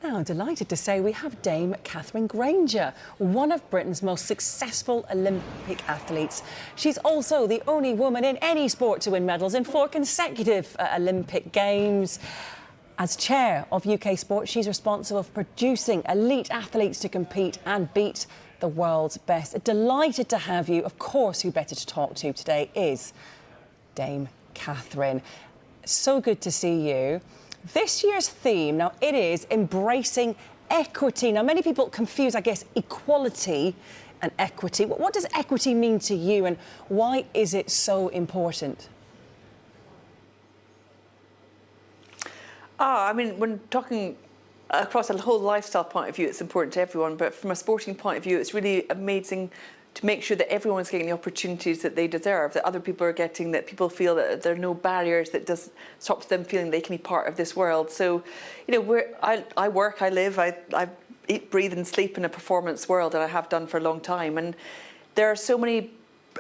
Now, I'm delighted to say we have Dame Katherine Grainger, one of Britain's most successful Olympic athletes. She's also the only woman in any sport to win medals in 4 consecutive Olympic Games. As chair of UK Sport, she's responsible for producing elite athletes to compete and beat the world's best. Delighted to have you. Of course, who better to talk to today is Dame Katherine. So good to see you. This year's theme, now it is embracing equity. Now many people confuse, I guess, equality and equity. What does equity mean to you and why is it so important? I mean, when talking across a whole lifestyle point of view, it's important to everyone, but from a sporting point of view, it's really amazing to make sure that everyone's getting the opportunities that they deserve, that other people are getting, that people feel that there are no barriers that stops them feeling they can be part of this world. So, you know, I work, I live, I eat, breathe and sleep in a performance world, and I have done for a long time. And there are so many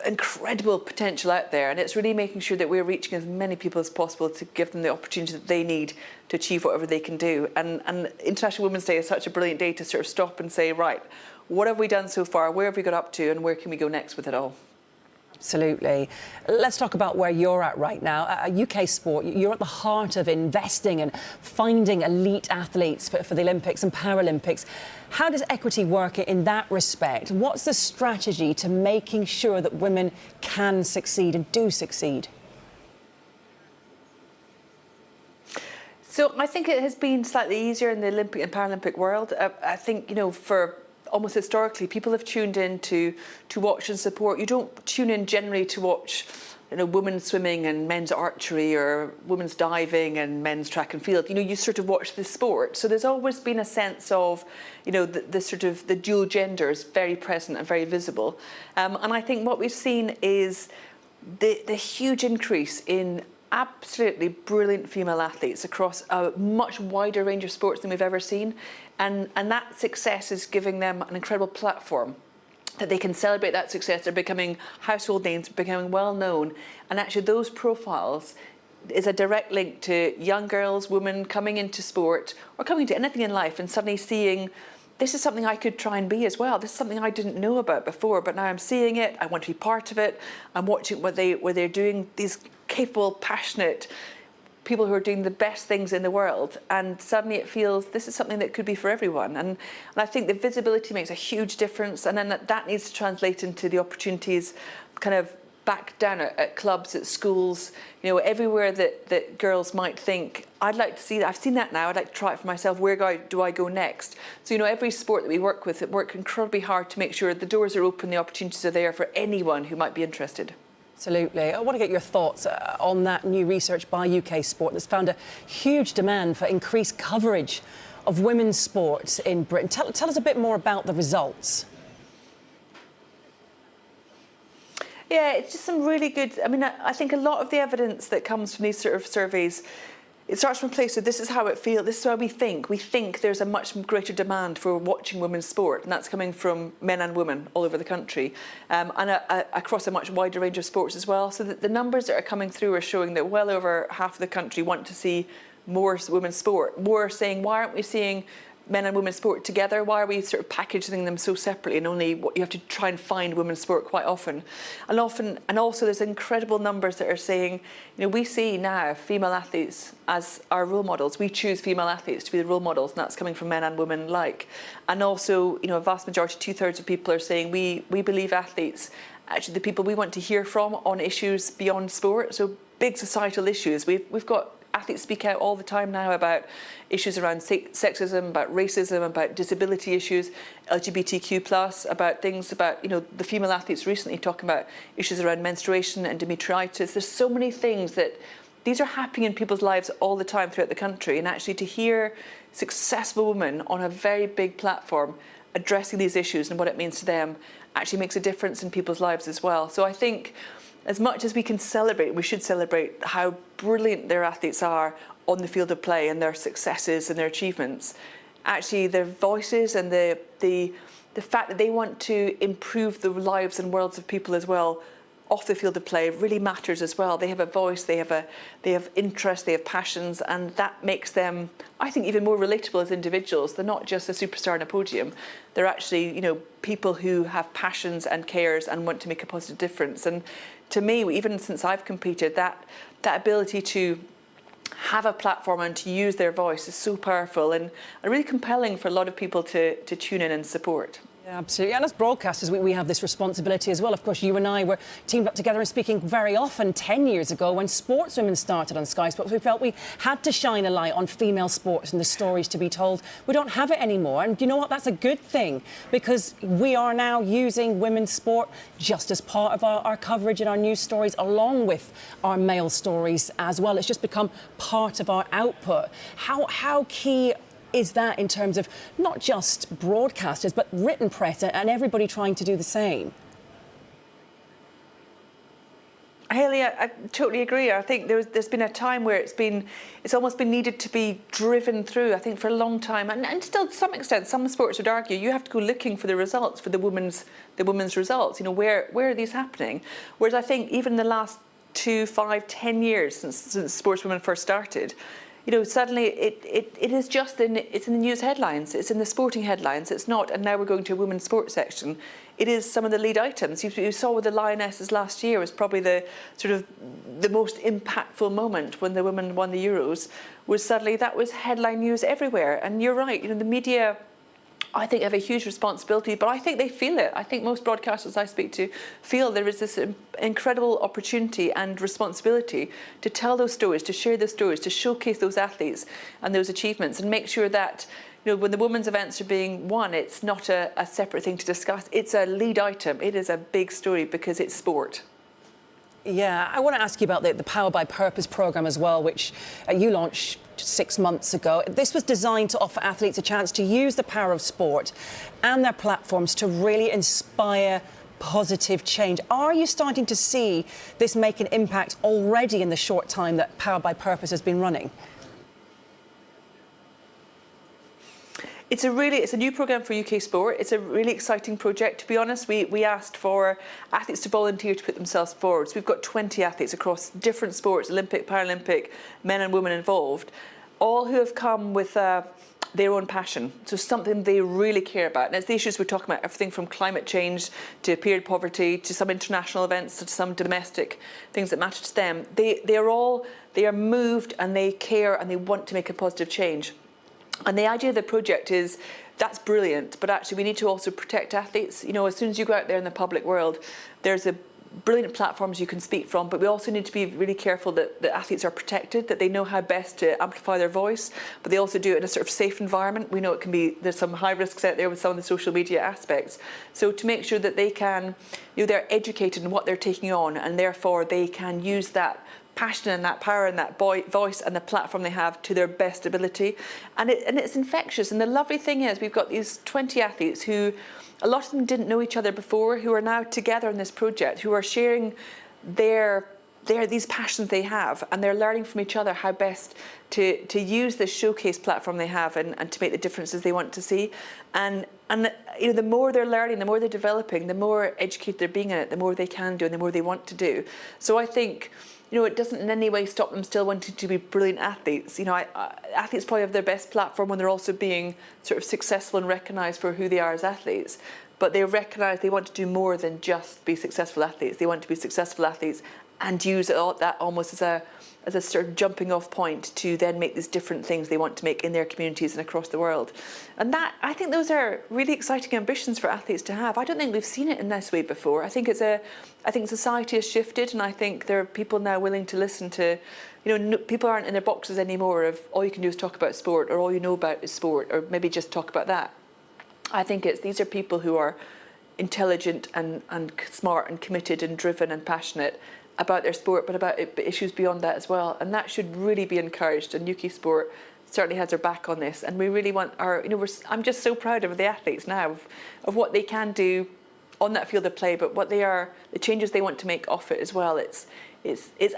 incredible potential out there, and it's really making sure that we're reaching as many people as possible to give them the opportunity that they need to achieve whatever they can do. And International Women's Day is such a brilliant day to sort of stop and say, right, what have we done so far? Where have we got up to? And where can we go next with it all? Absolutely. Let's talk about where you're at right now. UK Sport, you're at the heart of investing and finding elite athletes for the Olympics and Paralympics. How does equity work in that respect? What's the strategy to making sure that women can succeed and do succeed? So I think it has been slightly easier in the Olympic and Paralympic world. I think, you know, for almost historically, people have tuned in to watch and support. You don't tune in generally to watch, you know, women's swimming and men's archery or women's diving and men's track and field. You know, you sort of watch the sport. So there's always been a sense of, you know, the sort of the dual genders very present and very visible. And I think what we've seen is the huge increase in absolutely brilliant female athletes across a much wider range of sports than we've ever seen. And that success is giving them an incredible platform that they can celebrate that success. They're becoming household names, becoming well known. And actually those profiles is a direct link to young girls, women coming into sport or coming to anything in life and suddenly seeing, this is something I could try and be as well. This is something I didn't know about before, but now I'm seeing it. I want to be part of it. I'm watching what they're doing, these capable, passionate people who are doing the best things in the world, and suddenly it feels this is something that could be for everyone. And I think the visibility makes a huge difference, and then that needs to translate into the opportunities kind of back down at clubs, at schools, you know, everywhere that girls might think, I'd like to see that. I've seen that now, I'd like to try it for myself. Where do I go next? So, you know, every sport that we work with, it work incredibly hard to make sure the doors are open, the opportunities are there for anyone who might be interested. Absolutely. I want to get your thoughts on that new research by UK Sport that's found a huge demand for increased coverage of women's sports in Britain. Tell us a bit more about the results. Yeah, it's just some really good, I mean, I think a lot of the evidence that comes from these sort of surveys, it starts from a place of this is how it feels, this is how we think. We think there's a much greater demand for watching women's sport, and that's coming from men and women all over the country, and across a much wider range of sports as well. So that the numbers that are coming through are showing that well over half of the country want to see more women's sport. More saying, why aren't we seeing men and women's sport together? Why are we sort of packaging them so separately, and only what you have to try and find women's sport quite often? And also there's incredible numbers that are saying, you know, we see now female athletes as our role models. We choose female athletes to be the role models, and that's coming from men and women alike. And also, you know, a vast majority, 2/3 of people are saying we believe athletes, actually the people we want to hear from on issues beyond sport, so big societal issues. We've got athletes speak out all the time now about issues around sexism, about racism, about disability issues, LGBTQ+, about things about, you know, the female athletes recently talking about issues around menstruation and endometritis. There's so many things that these are happening in people's lives all the time throughout the country, and actually to hear successful women on a very big platform addressing these issues and what it means to them actually makes a difference in people's lives as well. So I think as much as we can celebrate, we should celebrate how brilliant their athletes are on the field of play and their successes and their achievements. Actually, their voices and the fact that they want to improve the lives and worlds of people as well off the field of play really matters as well. They have a voice, they have interest, they have passions, and that makes them, I think, even more relatable as individuals. They're not just a superstar on a podium. They're actually, people who have passions and cares and want to make a positive difference. And to me, even since I've competed, that ability to have a platform and to use their voice is so powerful and really compelling for a lot of people to tune in and support. Yeah, absolutely. And as broadcasters, we have this responsibility as well. Of course, you and I were teamed up together and speaking very often 10 years ago when sportswomen started on Sky Sports. We felt we had to shine a light on female sports and the stories to be told. We don't have it anymore. And you know what? That's a good thing, because we are now using women's sport just as part of our coverage and our news stories, along with our male stories as well. It's just become part of our output. How key is that in terms of not just broadcasters, but written press and everybody trying to do the same? Hayley, I totally agree. I think there's been a time where it's almost been needed to be driven through, I think, for a long time. And still, to some extent, some sports would argue you have to go looking for the results, for the women's results. Where are these happening? Whereas I think even the last 2, 5, 10 years since sportswomen first started, suddenly it is just it's in the news headlines, it's in the sporting headlines, it's not, and now we're going to a women's sports section. It is some of the lead items. You saw with the Lionesses last year was probably the most impactful moment when the women won the Euros, was suddenly that was headline news everywhere. And you're right, the media, I think, have a huge responsibility, but I think they feel it. I think most broadcasters I speak to feel there is this incredible opportunity and responsibility to tell those stories, to share those stories, to showcase those athletes and those achievements, and make sure that when the women's events are being won, it's not a separate thing to discuss. It's a lead item. It is a big story because it's sport. Yeah, I want to ask you about the Power by Purpose programme as well, which you launched 6 months ago. This was designed to offer athletes a chance to use the power of sport and their platforms to really inspire positive change. Are you starting to see this make an impact already in the short time that Power by Purpose has been running? It's a new programme for UK sport. It's a really exciting project. To be honest, we asked for athletes to volunteer to put themselves forward. So we've got 20 athletes across different sports, Olympic, Paralympic, men and women involved, all who have come with their own passion, so something they really care about. And it's the issues we're talking about, everything from climate change to period poverty to some international events to some domestic things that matter to them. They are moved and they care and they want to make a positive change. And the idea of the project is that's brilliant, but actually we need to also protect athletes. As soon as you go out there in the public world, there's brilliant platforms you can speak from, but we also need to be really careful that the athletes are protected, that they know how best to amplify their voice, but they also do it in a sort of safe environment. We know there's some high risks out there with some of the social media aspects. So to make sure that they can, they're educated in what they're taking on, and therefore they can use that passion and that power and that voice and the platform they have to their best ability. And it's infectious. And the lovely thing is we've got these 20 athletes who, a lot of them didn't know each other before, who are now together in this project, who are sharing these passions they have, and they're learning from each other how best to use this showcase platform they have and to make the differences they want to see. And the more they're learning, the more they're developing, the more educated they're being in it, the more they can do and the more they want to do. So I think it doesn't in any way stop them still wanting to be brilliant athletes. Athletes probably have their best platform when they're also being sort of successful and recognised for who they are as athletes. But they recognise they want to do more than just be successful athletes. They want to be successful athletes and use that almost as a sort of jumping off point to then make these different things they want to make in their communities and across the world. And I think those are really exciting ambitions for athletes to have. I don't think we've seen it in this way before. I think society has shifted, and I think there are people now willing to listen to, people aren't in their boxes anymore of all you can do is talk about sport, or all you know about is sport, or maybe just talk about that. I think these are people who are intelligent and smart and committed and driven and passionate about their sport, but about issues beyond that as well. And that should really be encouraged. And UK Sport certainly has their back on this. And we really want I'm just so proud of the athletes now of what they can do on that field of play, but the changes they want to make off it as well. It's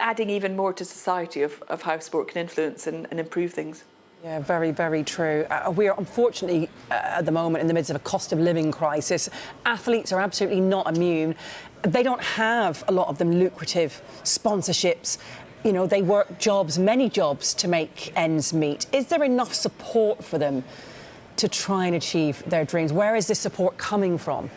adding even more to society of how sport can influence and improve things. Yeah, very, very true. We are unfortunately at the moment in the midst of a cost of living crisis. Athletes are absolutely not immune. they don't have, a lot of them, lucrative sponsorships. You know, they work jobs, many jobs, to make ends meet. Is there enough support for them to try and achieve their dreams? Where is this support coming from?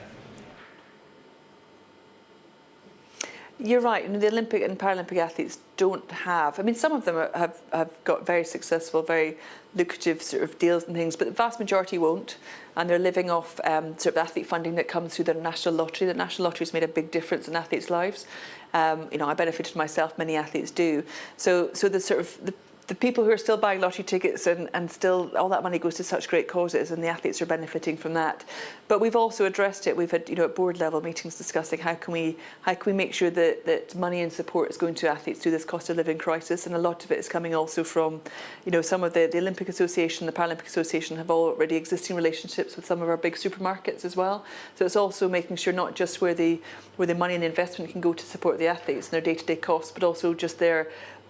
You're right. You know, the Olympic and Paralympic athletes don't have. I mean, some of them have got very successful, very lucrative sort of deals and things, but the vast majority won't, and they're living off sort of athlete funding that comes through the national lottery. The national lottery's made a big difference in athletes' lives. You know, I benefited myself. Many athletes do. So the sort of the people who are still buying lottery tickets and still all that money goes to such great causes, and the athletes are benefiting from that. But we've also addressed it. We've had, you know, at board level meetings discussing how can we make sure that money and support is going to athletes through this cost of living crisis, and a lot of it is coming also from, you know, some of the Olympic Association, the Paralympic Association have already existing relationships with some of our big supermarkets as well. So it's also making sure not just where the money and the investment can go to support the athletes and their day-to-day costs, but also just their,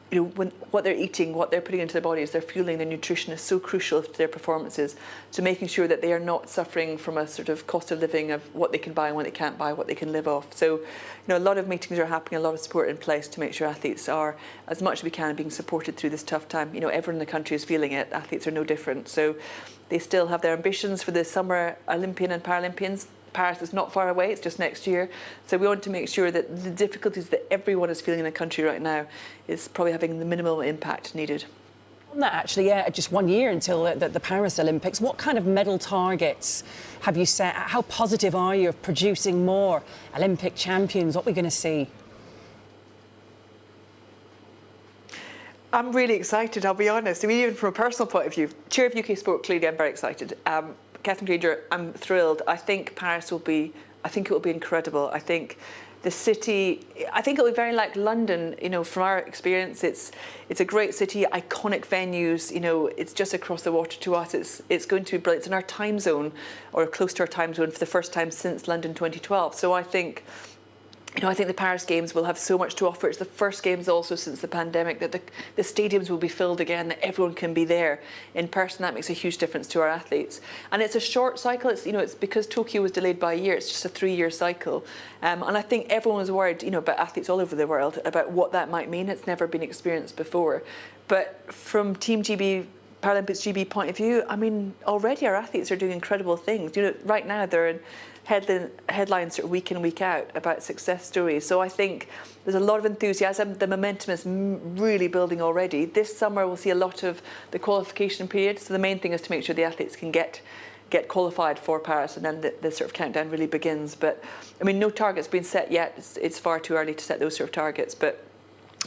you know, what they're eating, what they're putting into their bodies, their fueling, their nutrition is so crucial to their performances. So making sure that they are not suffering from a sort of cost of living of what they can buy and what they can't buy, what they can live off. So, you know, a lot of meetings are happening, a lot of support in place to make sure athletes are, as much as we can, being supported through this tough time. You know, everyone in the country is feeling it. Athletes are no different. So they still have their ambitions for the summer Olympian and Paralympians. Paris is not far away, it's just next year. So we want to make sure that the difficulties that everyone is feeling in the country right now is probably having the minimal impact needed. On that, actually, yeah, just 1 year until the Paris Olympics, what kind of medal targets have you set? How positive are you of producing more Olympic champions? What are we going to see? I'm really excited, I'll be honest. I mean, even from a personal point of view, Chair of UK Sport, clearly I'm very excited. Katherine Grainger, I'm thrilled. I think Paris will be, I think it will be incredible. I think the city, I think it will be very like London, you know, from our experience. It's a great city, iconic venues, you know, it's just across the water to us. It's going to be brilliant. It's in our time zone, or close to our time zone, for the first time since London 2012. So I think, you know, I think the Paris Games will have so much to offer. It's the first Games also since the pandemic that the stadiums will be filled again, that everyone can be there in person. That makes a huge difference to our athletes. And it's a short cycle. It's, you know, it's because Tokyo was delayed by a year. It's just a 3-year cycle. And I think everyone was worried, you know, about athletes all over the world about what that might mean. It's never been experienced before. But from Team GB, Paralympics GB point of view, I mean, already our athletes are doing incredible things. You know, right now they're in headlines sort of week in, week out about success stories. So I think there's a lot of enthusiasm. The momentum is really building already. This summer we'll see a lot of the qualification period. So the main thing is to make sure the athletes can get qualified for Paris, and then the sort of countdown really begins. But I mean, no target's been set yet. It's far too early to set those sort of targets. But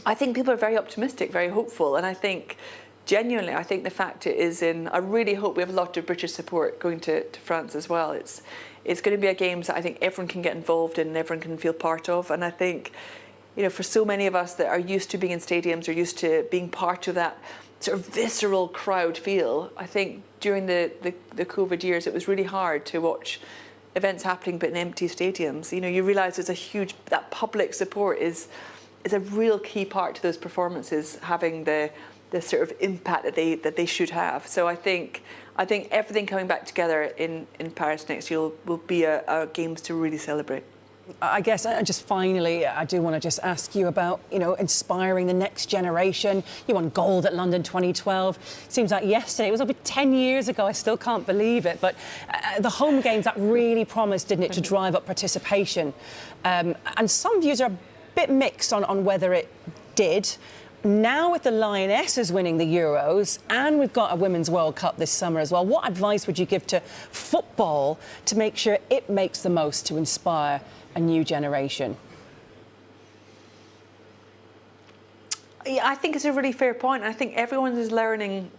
I think people are very optimistic, very hopeful, and I think genuinely, I think the fact it is in, I really hope we have a lot of British support going to France as well. It's going to be a games that I think everyone can get involved in and everyone can feel part of. And I think, you know, for so many of us that are used to being in stadiums or used to being part of that sort of visceral crowd feel, I think during the COVID years it was really hard to watch events happening but in empty stadiums. You know, you realise there's a huge, that public support is a real key part to those performances having the sort of impact that they should have. So I think everything coming back together in Paris next year will be a games to really celebrate. I guess just finally, I do want to just ask you about, you know, inspiring the next generation. You won gold at London 2012. Seems like yesterday. It was over 10 years ago. I still can't believe it. But the home games, that really promised, didn't it, to drive up participation. And some views are a bit mixed on whether it did. Now with the Lionesses winning the Euros, and we've got a Women's World Cup this summer as well, what advice would you give to football to make sure it makes the most to inspire a new generation? Yeah, I think it's a really fair point. I think everyone is learning.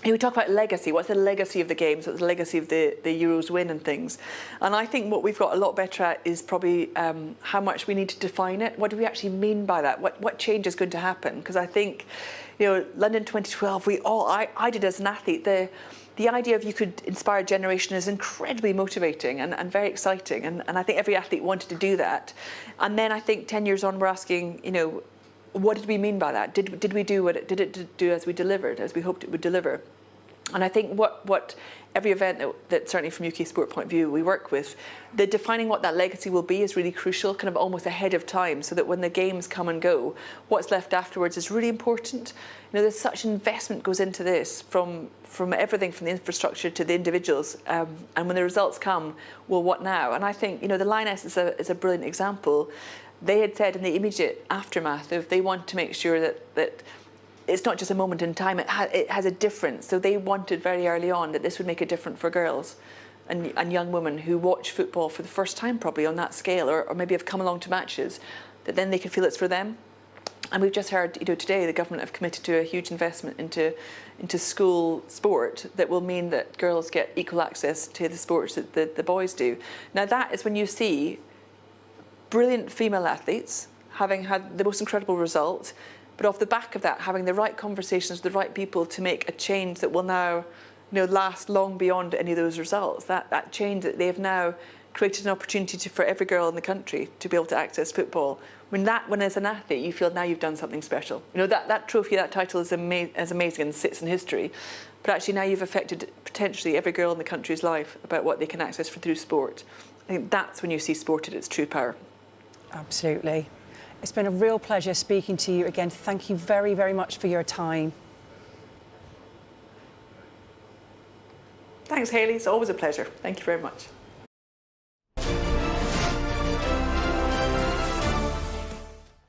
We talk about legacy. What's the legacy of the games? What's the legacy of the Euros win and things? And I think what we've got a lot better at is probably how much we need to define it. What do we actually mean by that? What change is going to happen? Because I think, you know, London 2012, I did as an athlete, the idea of you could inspire a generation is incredibly motivating and very exciting. And I think every athlete wanted to do that. And then I think 10 years on, we're asking, you know, what did we mean by that? Did we do what did it do as we delivered, as we hoped it would deliver? And I think what every event that certainly from UK Sport point of view we work with, the defining what that legacy will be is really crucial, kind of almost ahead of time, so that when the games come and go, what's left afterwards is really important. You know, there's such investment goes into this from everything from the infrastructure to the individuals, and when the results come, well, what now? And I think, you know, the Lioness is a brilliant example. They had said in the immediate aftermath of they want to make sure that it's not just a moment in time, it has a difference. So they wanted very early on that this would make a difference for girls and young women who watch football for the first time probably on that scale, or maybe have come along to matches, that then they can feel it's for them. And we've just heard, you know, today the government have committed to a huge investment into school sport that will mean that girls get equal access to the sports that the boys do. Now that is when you see brilliant female athletes having had the most incredible result, but off the back of that, having the right conversations with the right people to make a change that will now, you know, last long beyond any of those results. That change that they have now created an opportunity for every girl in the country to be able to access football. When as an athlete, you feel now you've done something special. You know, that trophy, that title is amazing and sits in history. But actually now you've affected potentially every girl in the country's life about what they can access through sport. I think that's when you see sport at its true power. Absolutely. It's been a real pleasure speaking to you again. Thank you very, very much for your time. Thanks, Hayley. It's always a pleasure. Thank you very much.